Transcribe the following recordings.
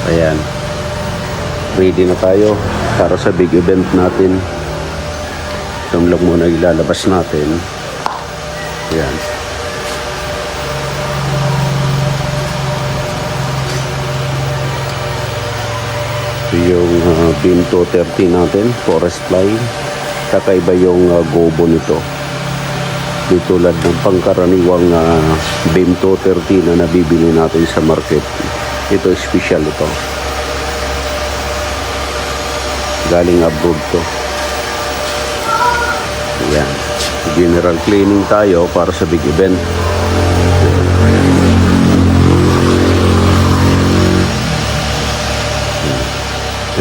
Ayan. Ready na tayo para sa big event natin. Ito lang muna ilalabas natin. Ayan. Ito yung Beam 230 natin, Forest Fly. Kakaiba yung gobo nito. Di tulad ng pangkaraniwang Beam 230 na nabibili natin sa market. Ito special ito. Galing abroad to. Ayan. General cleaning tayo para sa big event.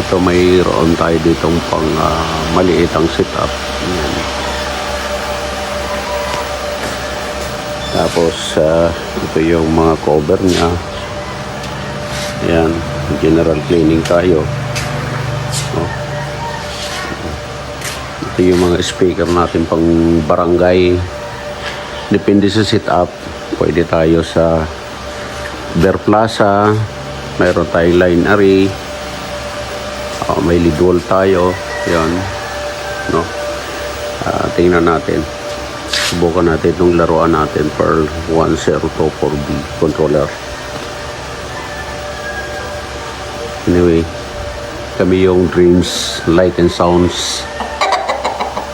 Ito mayroon tayo ditong pang maliit ang setup. Ayan. Tapos ito yung mga cover niya. Ayan. General cleaning tayo. Oh. Ito yung mga speaker natin pang barangay. Depende sa setup. Pwede tayo sa Bear Plaza. Mayroon tayong line array. May lead wall tayo. Yan. No? Tingnan natin. Subukan natin itong laruan natin per 1024B controller. Anyway, kami yung Dreams Light and Sounds.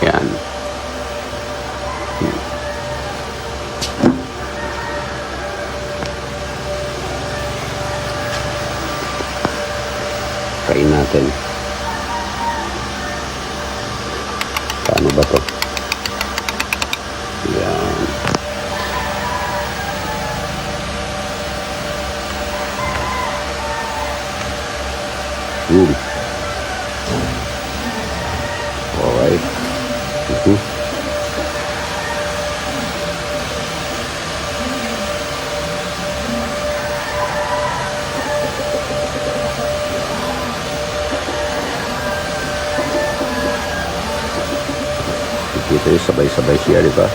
Yan. Try natin. Paano ba to? Yan. Alright. Kita yung sabay-sabay siya, di ba?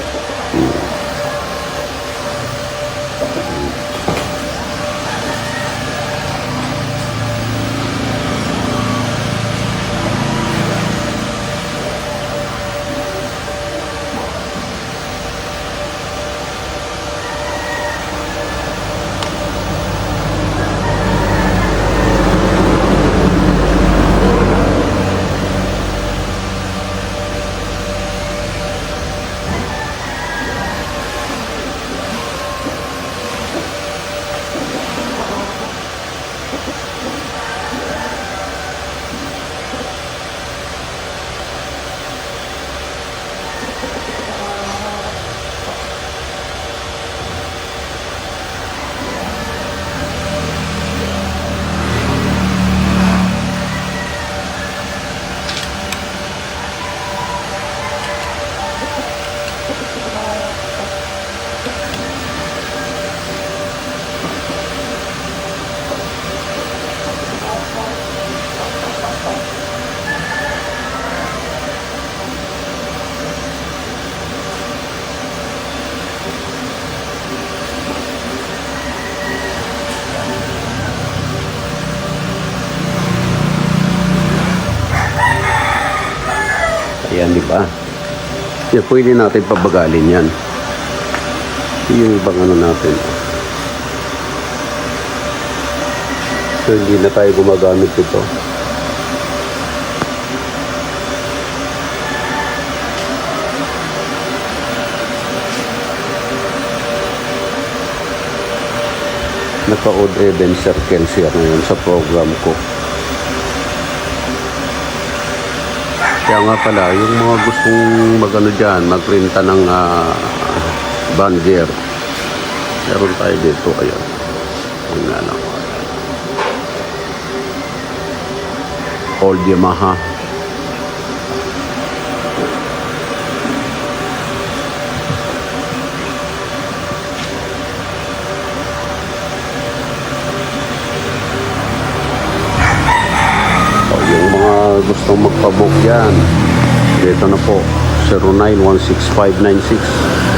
Ayan, di ba? Yeah, pwede natin pabagalin yan. Yung ibang ano natin. So, hindi na tayo gumagamit ito. Naka-odd even circle siya ngayon sa program ko. Kaya nga pala, yung mga gustong magano dyan, magprinta ng banger. Meron tayo dito, ayan. Ayan nga lang. Old Yamaha. Gustong magpabook yan, dito na po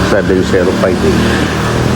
0916-596-7058.